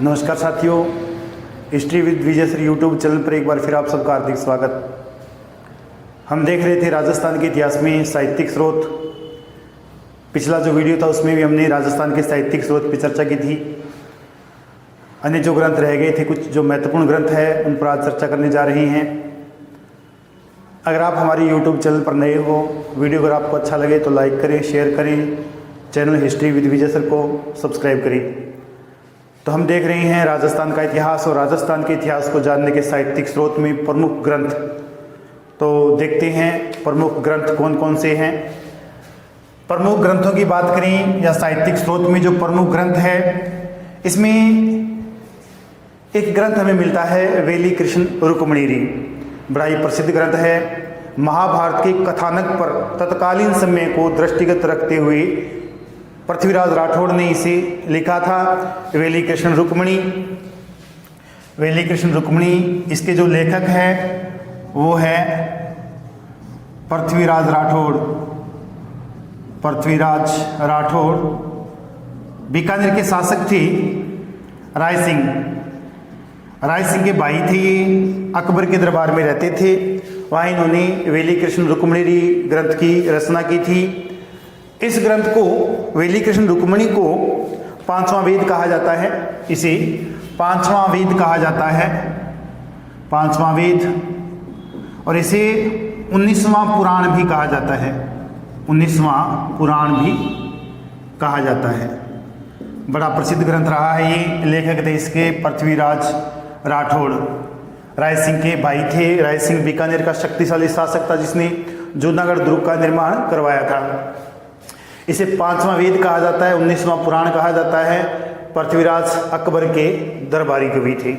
नमस्कार साथियों, history with Vijay sir YouTube channel पर एक बार फिर आप सबका हार्दिक स्वागत। हम देख रहे थे राजस्थान के इतिहास में साहित्यिक स्रोत। पिछला जो वीडियो था उसमें भी हमने राजस्थान के साहित्यिक स्रोत पर चर्चा की थी। अन्य जो ग्रंथ रह गए थे, कुछ जो महत्वपूर्ण ग्रंथ है, उन पर आज चर्चा करने जा रहे हैं। अगर आप हमारे यूट्यूब चैनल पर नए हो, वीडियो अगर आपको अच्छा लगे तो लाइक करें, शेयर करें, channel history with Vijay sir को सब्सक्राइब करें। तो हम देख रहे हैं राजस्थान का इतिहास, और राजस्थान के इतिहास को जानने के साहित्यिक स्रोत में प्रमुख ग्रंथ। तो देखते हैं प्रमुख ग्रंथ कौन कौन से हैं। प्रमुख ग्रंथों की बात करें या साहित्यिक स्रोत में जो प्रमुख ग्रंथ है, इसमें एक ग्रंथ हमें मिलता है वेली कृष्ण रुक्मणीरी। बड़ा ही प्रसिद्ध ग्रंथ है। महाभारत के कथानक पर तत्कालीन समय को दृष्टिगत रखते हुए पृथ्वीराज राठौड़ ने इसे लिखा था, वेली कृष्ण रुक्मणी। वेली कृष्ण रुक्मणी, इसके जो लेखक हैं वो है पृथ्वीराज राठौड़। पृथ्वीराज राठौड़ बीकानेर के शासक थे। राय सिंह के भाई थे। ये अकबर के दरबार में रहते थे। वहाँ इन्होंने वेली कृष्ण रुक्मणी ग्रंथ की रचना की थी। इस ग्रंथ को, वेली कृष्ण रुक्मणी को, पांचवा वेद कहा जाता है। इसे पांचवा वेद कहा जाता है, पांचवा वेद। और इसे 19वां पुराण भी कहा जाता है, 19वां पुराण भी कहा जाता है। बड़ा प्रसिद्ध ग्रंथ रहा है ये। लेखक थे इसके पृथ्वीराज राठौड़। राय सिंह के भाई थे। राय सिंह बीकानेर का शक्तिशाली शासक था जिसने जूनागढ़ दुर्ग का निर्माण करवाया था। इसे पांचवा वेद कहा जाता है, 19वां पुराण कहा जाता है। पृथ्वीराज अकबर के दरबारी कवि थे,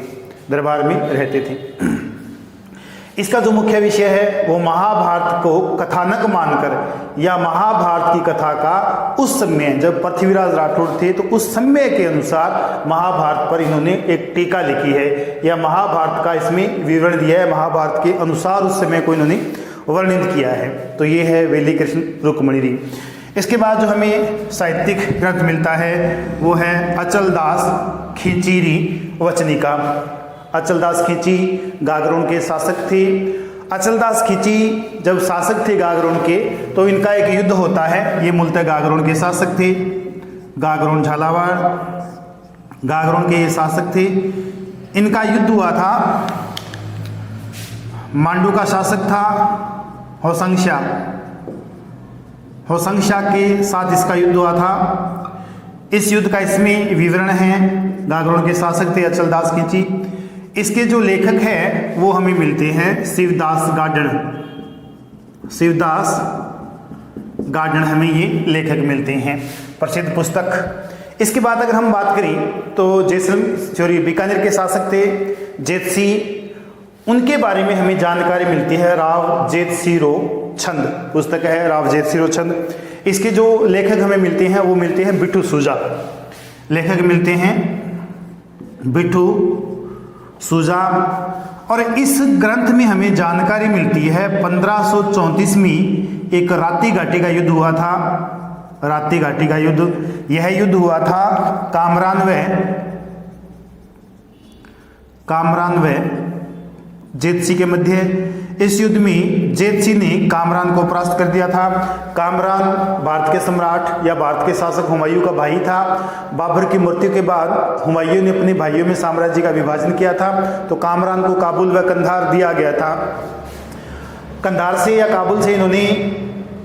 दरबार में रहते थे। इसका जो मुख्य विषय है वो महाभारत को कथानक मानकर, या महाभारत की कथा का उस समय जब पृथ्वीराज राठौड़ थे तो उस समय के अनुसार महाभारत पर इन्होंने एक टीका लिखी है, या महाभारत का इसमें विवरण दिया है। महाभारत के अनुसार उस समय को इन्होंने वर्णित किया है। तो ये है वेली कृष्ण रुक्मणी। इसके बाद जो हमें साहित्यिक ग्रंथ मिलता है वो है अचलदास खींचीरी वचनिका। अचलदास खींची गागरोन के शासक थे। अचलदास खींची जब शासक थे गागरोन के, तो इनका एक युद्ध होता है। ये मूलतः गागरोन के शासक थे। गागरोन झालावाड़ गागरोन के ये शासक थे। इनका युद्ध हुआ था। मांडू का शासक था होसंक्षा के साथ इसका युद्ध हुआ था। इस युद्ध का इसमें विवरण है। गागरोन के शासक थे अचलदास खींची। इसके जो लेखक हैं वो हमें मिलते हैं शिवदास गार्डन हमें ये लेखक मिलते हैं, प्रसिद्ध पुस्तक। इसके बाद अगर हम बात करें तो बीकानेर के शासक थे जेतसिंह। उनके बारे में हमें जानकारी मिलती है। राव जेतसिंह छंद पुस्तक है, राव जेतसिंह छंद। इसके जो लेखक हमें मिलते हैं वो मिलते हैं बिट्टू सूजा। लेखक मिलते हैं बिट्टू सूजा। और इस ग्रंथ में हमें जानकारी मिलती है 1534 में एक रात्रि घाटी का युद्ध हुआ था। रात्रि घाटी का युद्ध, यह युद्ध हुआ था कामरान व जेतसिंह के मध्य। इस युद्ध में जेतसिंह ने कामरान को परास्त कर दिया था। कामरान भारत के सम्राट या भारत के शासक हुमायूं का भाई था। बाबर की मृत्यु के बाद हुमायूं ने अपने भाइयों में साम्राज्य का विभाजन किया था, तो कामरान को काबुल व कंधार दिया गया था। कंधार से या काबुल से इन्होंने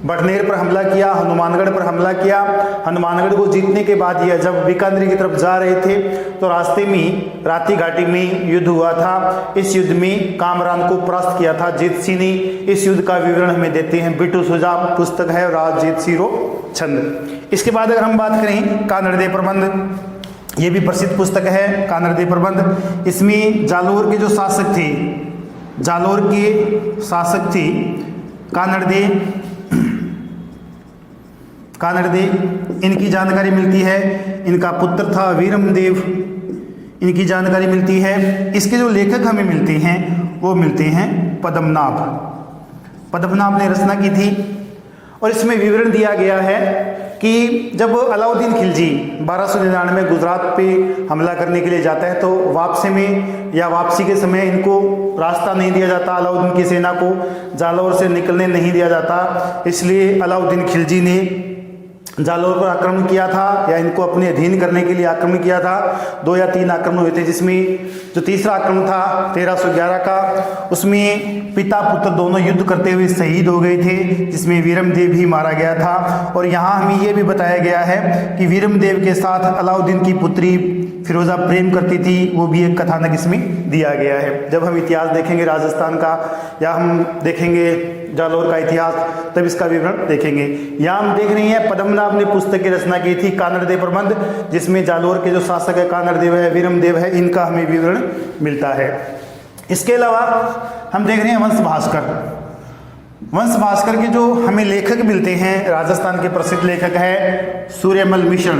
बटनेर पर हमला किया, हनुमानगढ़ पर हमला किया। हनुमानगढ़ को जीतने के बाद यह जब बीकानेर की तरफ जा रहे थे तो रास्ते में रात्रि घाटी में युद्ध हुआ था। इस युद्ध में कामरान को परास्त किया था जेतसिंह ने। इस युद्ध का विवरण हमें देते हैं बिट्टू सूजा। पुस्तक है राव जेतसिंह छंद। इसके बाद अगर हम बात करें कानड़दे प्रबंध, ये भी प्रसिद्ध पुस्तक है कानड़दे प्रबंध। इसमें जालोर के जो शासक थे, जालोर के शासक थे कानड़दे, इनकी जानकारी मिलती है। इनका पुत्र था वीरमदेव, इनकी जानकारी मिलती है। इसके जो लेखक हमें मिलते हैं वो मिलते हैं पद्मनाभ ने रचना की थी। और इसमें विवरण दिया गया है कि जब अलाउद्दीन खिलजी 1299 गुजरात पे हमला करने के लिए जाता है तो वापसी के समय इनको रास्ता नहीं दिया जाता, अलाउद्दीन की सेना को जालौर से निकलने नहीं दिया जाता। इसलिए अलाउद्दीन खिलजी ने जालौर पर आक्रमण किया था या इनको अपने अधीन करने के लिए आक्रमण किया था। 2 या 3 आक्रमण हुए थे, जिसमें जो तीसरा आक्रमण था 1311 का, उसमें पिता पुत्र दोनों युद्ध करते हुए शहीद हो गए थे, जिसमें वीरमदेव भी मारा गया था। और यहाँ हमें ये भी बताया गया है कि वीरमदेव के साथ अलाउद्दीन की पुत्री फिरोजा प्रेम करती थी, वो भी एक कथानक इसमें दिया गया है। जब हम इतिहास देखेंगे राजस्थान का या हम देखेंगे जालौर का इतिहास, तब इसका विवरण देखेंगे। यहाँ हम देख रहे हैं पद्मनाभ ने पुस्तक की रचना की थी कानड़देव प्रबंध, जिसमें जालौर के जो शासक है कानड़देव है, वीरमदेव है, इनका हमें विवरण मिलता है। इसके अलावा हम देख रहे हैं वंश भास्कर के जो हमें लेखक मिलते हैं, राजस्थान के प्रसिद्ध लेखक है सूर्यमल मिश्रण।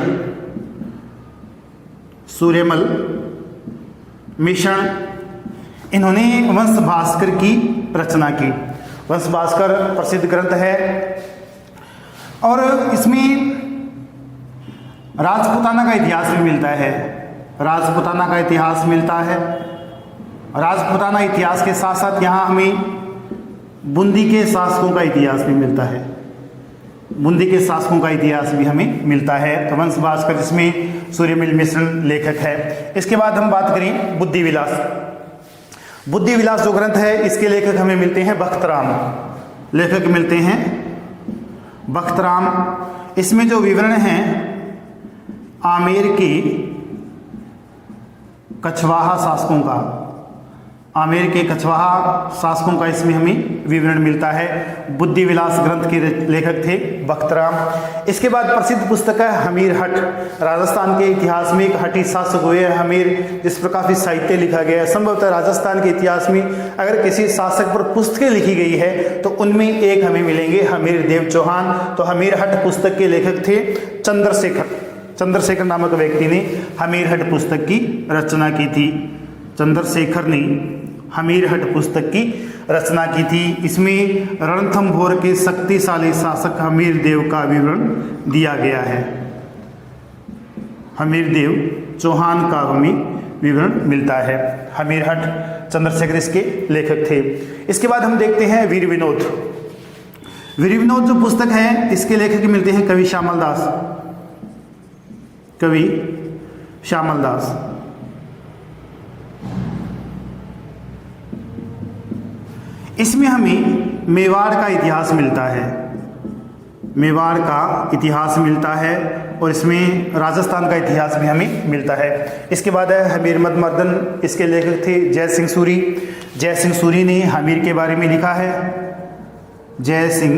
इन्होंने वंश भास्कर की रचना की। वंश भास्कर प्रसिद्ध ग्रंथ है और इसमें राजपूताना का इतिहास भी मिलता है। राजपूताना इतिहास के साथ साथ यहाँ हमें बूंदी के शासकों का इतिहास भी मिलता है। भी हमें मिलता है। तो वंश भास्कर जिसमें सूर्यमल मिश्रण लेखक है। इसके बाद हम बात करें बुद्धि विलास जो ग्रंथ है, इसके लेखक हमें मिलते हैं बख्तराम। इसमें जो विवरण है आमेर के कछवाहा शासकों का इसमें हमें विवरण मिलता है। बुद्धि विलास ग्रंथ के लेखक थे बख्तराम। इसके बाद प्रसिद्ध पुस्तक है हमीर हट। राजस्थान के इतिहास में एक हठी शासक हुए हैं हमीर, जिस पर काफ़ी साहित्य लिखा गया है। संभवतः राजस्थान के इतिहास में अगर किसी शासक पर पुस्तकें लिखी गई है तो उनमें एक हमें मिलेंगे हमीर देव चौहान। तो हमीर हट पुस्तक के लेखक थे चंद्रशेखर नामक व्यक्ति ने हमीर हट पुस्तक की रचना की थी। चंद्रशेखर ने हमीर हट पुस्तक की रचना की थी। इसमें रणथंभौर के शक्तिशाली शासक हमीर देव का विवरण दिया गया है। हमीर देव चौहान का हमें विवरण मिलता है। हमीर हट चंद्रशेखर इसके लेखक थे। इसके बाद हम देखते हैं वीर विनोद जो पुस्तक है, इसके लेखक मिलते हैं कवि श्यामल दास। इसमें हमें मेवाड़ का इतिहास मिलता है और इसमें राजस्थान का इतिहास भी हमें मिलता है। इसके बाद है हमीर मर्दन, इसके लेखक थे जय सिंह सूरी ने हमीर के बारे में लिखा है। जय सिंह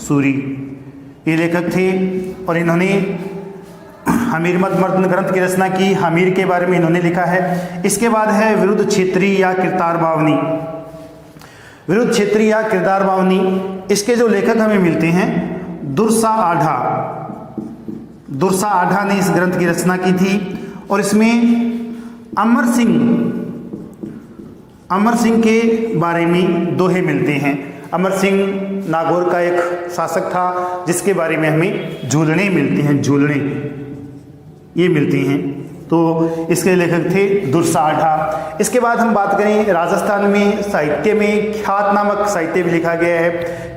सूरी ये लेखक थे और इन्होंने हमीर मर्दन ग्रंथ की रचना की। हमीर के बारे में इन्होंने लिखा है। इसके बाद है विरुद्ध क्षेत्री या किरदार बावनी। इसके जो लेखक हमें मिलते हैं दुर्सा आढ़ा ने इस ग्रंथ की रचना की थी और इसमें अमर सिंह के बारे में दोहे मिलते हैं। अमर सिंह नागौर का एक शासक था, जिसके बारे में हमें झूलने मिलती हैं। तो इसके लेखक थे दुर्सा आढ़ा। इसके बाद हम बात करें राजस्थान में साहित्य में ख्यात नामक साहित्य भी लिखा गया है।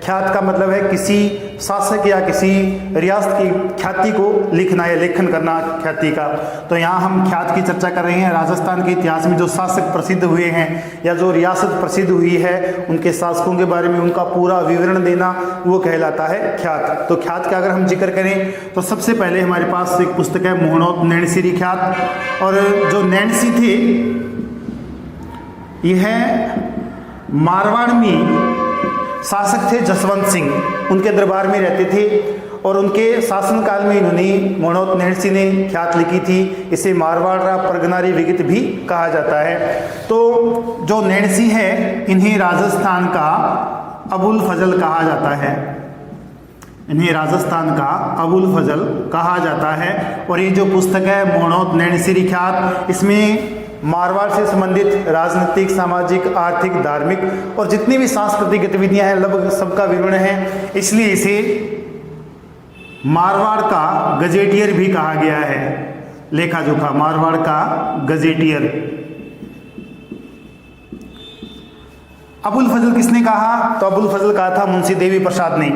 ख्यात का मतलब है किसी शासक या किसी रियासत की ख्याति को लिखना या लेखन करना ख्याति का। तो यहाँ हम ख्यात की चर्चा कर रहे हैं। राजस्थान के इतिहास में जो शासक प्रसिद्ध हुए हैं या जो रियासत प्रसिद्ध हुई है, उनके शासकों के बारे में उनका पूरा विवरण देना, वो कहलाता है ख्यात। तो ख्यात का अगर हम जिक्र करें तो सबसे पहले हमारे पास एक पुस्तक है मोहनोत नैणसीरी ख्यात। और जो नैणसी थे यह मारवाड़ में शासक थे जसवंत सिंह, उनके दरबार में रहते थे और उनके शासनकाल में इन्होंने मोहनोत नैणसी ने ख्यात लिखी थी। इसे मारवाड़ा परगनारी विगित भी कहा जाता है। तो जो नैणसी है इन्हें राजस्थान का अबुल फजल कहा जाता है। और ये जो पुस्तक है मोहनोत नैणसीरी ख्यात, इसमें मारवाड़ से संबंधित राजनीतिक, सामाजिक, आर्थिक, धार्मिक और जितनी भी सांस्कृतिक गतिविधियां हैं लगभग सबका विवरण है। इसलिए इसे मारवाड़ का गजेटियर भी कहा गया है। लेखा जोखा, मारवाड़ का गजेटियर। अबुल फजल किसने कहा? तो अबुल फजल कहा था मुंशी देवी प्रसाद ने।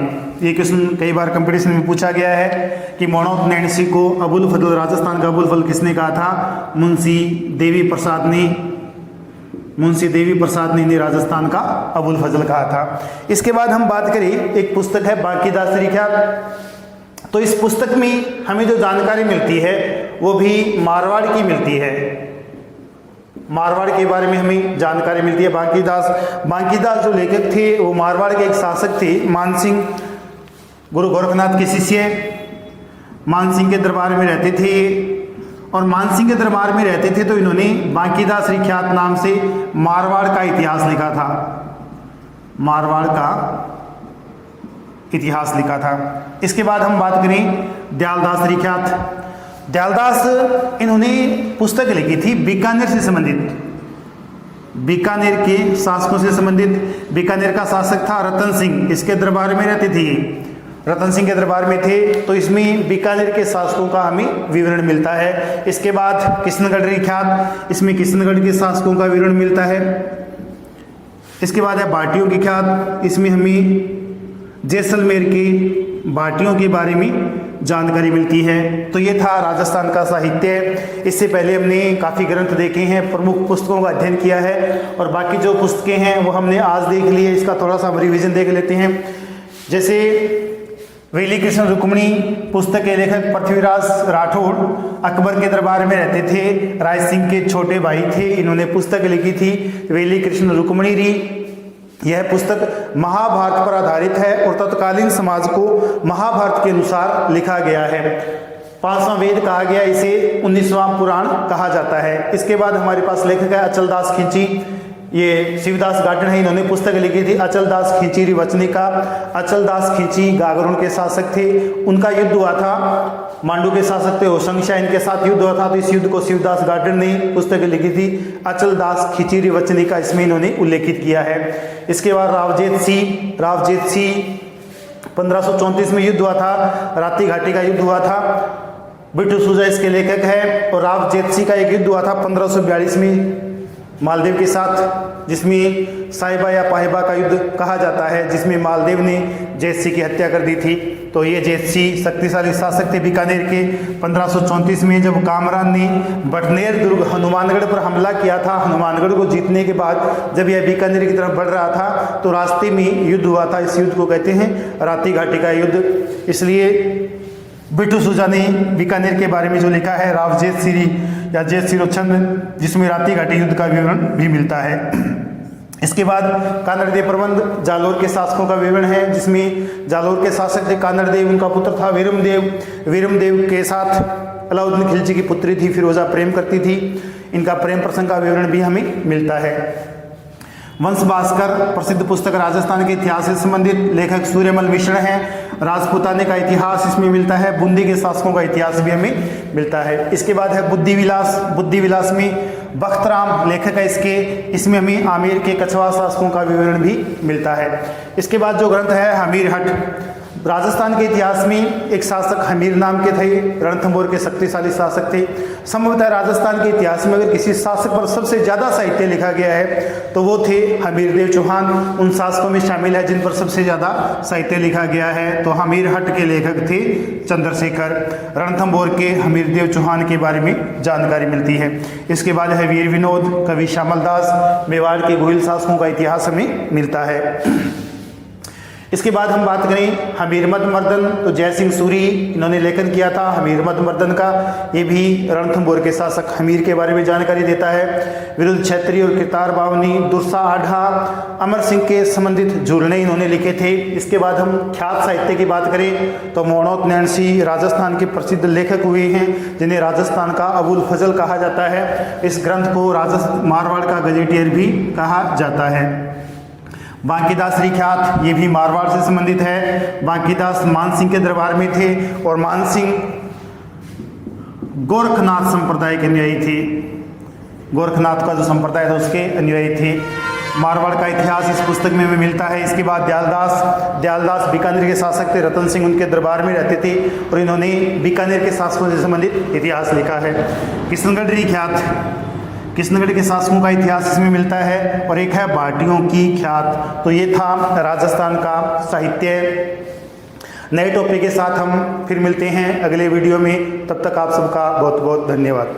ये क्वेश्चन कई बार कंपटीशन में पूछा गया है कि मोणोत नैणसी को अबुल फजल, राजस्थान का अबुल फजल किसने कहा था? मुंशी देवी प्रसाद ने। मुंशी देवी प्रसाद ने राजस्थान का अबुल फजल कहा था। इसके बाद हम बात करें, एक पुस्तक है बांकीदास रिख्यात। तो इस पुस्तक में हमें जो जानकारी मिलती है वो भी मारवाड़ की मिलती है। मारवाड़ के बारे में हमें जानकारी मिलती है। बांकीदास जो लेखक थे वो मारवाड़ के एक शासक थे। मानसिंह, गुरु गोरखनाथ के शिष्य, मानसिंह के दरबार में रहते थे। और मानसिंह के दरबार में रहते थे तो इन्होंने बांकीदास रिख्यात नाम से मारवाड़ का इतिहास लिखा था। मारवाड़ का इतिहास लिखा था। इसके बाद हम बात करें दयालदास रिख्यात। दयालदास, इन्होंने पुस्तक लिखी थी बीकानेर से संबंधित, बीकानेर के शासकों से संबंधित। बीकानेर का शासक था रतन सिंह, इसके दरबार में रहते थे। रतन सिंह के दरबार में थे तो इसमें बीकानेर के शासकों का हमें विवरण मिलता है। इसके बाद किशनगढ़ रिख्यात, इसमें किशनगढ़ के शासकों का विवरण मिलता है। इसके बाद है भाटियों की ख्यात, इसमें हमें जैसलमेर के भाटियों के बारे में जानकारी मिलती है। तो ये था राजस्थान का साहित्य। इससे पहले हमने काफ़ी ग्रंथ देखे हैं, प्रमुख पुस्तकों का अध्ययन किया है और बाकी जो पुस्तकें हैं वो हमने आज देख ली है। इसका थोड़ा सा हम रिविजन देख लेते हैं। जैसे वेली कृष्ण रुक्मणी पुस्तक के लेखक पृथ्वीराज राठौड़ अकबर के दरबार में रहते थे, राय सिंह के छोटे भाई थे। इन्होंने पुस्तक लिखी थी वेली कृष्ण रुक्मणी री। यह पुस्तक महाभारत पर आधारित है और तत्कालीन समाज को महाभारत के अनुसार लिखा गया है। 5वां वेद कहा गया इसे, 19वां पुराण कहा जाता है। इसके बाद हमारे पास लेखक है अचलदास खींची। ये शिवदास गार्डन है, इन्होंने पुस्तक लिखी थी अचलदास खींची रिवचनिका। अचलदास खींची गागरों के शासक थे। उनका युद्ध हुआ था, मांडू के शासक थे होशंगशाह, इनके साथ युद्ध हुआ था। तो इस युद्ध को शिवदास गार्डन ने पुस्तक लिखी थी अचलदास खींची रिवचनिका, इसमें इन्होंने उल्लेखित किया है। इसके बाद रावजेत सिंह 1534 में युद्ध हुआ था, राती घाटी का युद्ध हुआ था। बिट्टू सूजा इसके लेखक है। और रावजेत सिंह का एक युद्ध हुआ था 1542 में मालदेव के साथ, जिसमें साहिबा या पाहिबा का युद्ध कहा जाता है, जिसमें मालदेव ने जैत सिंह की हत्या कर दी थी। तो ये जैत सिंह शक्तिशाली शासक थे बीकानेर के। 1534 में जब कामरान ने बटनेर दुर्ग हनुमानगढ़ पर हमला किया था, हनुमानगढ़ को जीतने के बाद जब यह बीकानेर की तरफ बढ़ रहा था तो रास्ते में युद्ध हुआ था। इस युद्ध को कहते हैं राती घाटी का युद्ध। इसलिए बिट्टू सूजा ने बीकानेर के बारे में जो लिखा है रावजेत सिंह या जैत सिंह, जिसमें राती घाटी युद्ध का विवरण भी मिलता है। इसके बाद कानड़देव प्रबंध जालोर के शासकों का विवरण है, जिसमें जालोर के शासक थे कानड़देव, उनका पुत्र था वीरमदेव। वीरमदेव के साथ अलाउद्दीन खिलजी की पुत्री थी फिरोजा प्रेम करती थी। इनका प्रेम प्रसंग का विवरण भी हमें मिलता है। वंश भास्कर प्रसिद्ध पुस्तक राजस्थान के इतिहास से संबंधित, लेखक सूर्यमल मिश्र हैं। राजपूताने का इतिहास इसमें मिलता है। बूंदी के शासकों का इतिहास भी हमें मिलता है। इसके बाद है बुद्धि विलास में बख्तराम लेखक है इसके, इसमें हमें आमेर के कछवा शासकों का विवरण भी मिलता है। इसके बाद जो ग्रंथ है हमीर हट, राजस्थान के इतिहास में एक शासक हमीर नाम के थे, रणथंभौर के शक्तिशाली शासक थे। संभवतः राजस्थान के इतिहास में अगर किसी शासक पर सबसे ज़्यादा साहित्य लिखा गया है तो वो थे हमीरदेव चौहान। उन शासकों में शामिल है जिन पर सबसे ज़्यादा साहित्य लिखा गया है। तो हमीर हट के लेखक थे चंद्रशेखर। रणथंभौर के हमीरदेव चौहान के बारे में जानकारी मिलती है। इसके बाद है वीर विनोद, कवि श्यामल दास। मेवाड़ के गोहिल शासकों का इतिहास हमें मिलता है। इसके बाद हम बात करें हमीरमद मर्दन, तो जय सिंह सूरी इन्होंने लेखन किया था हमीरमद मर्दन का। ये भी रणथंभौर के शासक हमीर के बारे में जानकारी देता है। विरुद्ध क्षेत्रीय और किरतार बावनी, दुर्सा आढ़ा, अमर सिंह के संबंधित झूलने इन्होंने लिखे थे। इसके बाद हम ख्यात साहित्य की बात करें तो मोणोत नैणसी राजस्थान के प्रसिद्ध लेखक हुए हैं, जिन्हें राजस्थान का अबुल फजल कहा जाता है। इस ग्रंथ को मारवाड़ का गजेटियर भी कहा जाता है। बांकीदास रिख्यात, ये भी मारवाड़ से संबंधित है। बांकीदास मानसिंह के दरबार में थे और मानसिंह गोरखनाथ संप्रदाय के अनुयायी थे। गोरखनाथ का जो संप्रदाय था उसके अनुयायी थे। मारवाड़ का इतिहास इस पुस्तक में हमें मिलता है। इसके बाद दयालदास बीकानेर के शासक थे, रतन सिंह उनके दरबार में रहते थे और इन्होंने बीकानेर के शासकों से संबंधित इतिहास लिखा है। किशनगढ़ के शासकों का इतिहास इसमें मिलता है और एक है भाटियों की ख्यात। तो ये था राजस्थान का साहित्य। नए टॉपिक के साथ हम फिर मिलते हैं अगले वीडियो में। तब तक आप सबका बहुत बहुत धन्यवाद।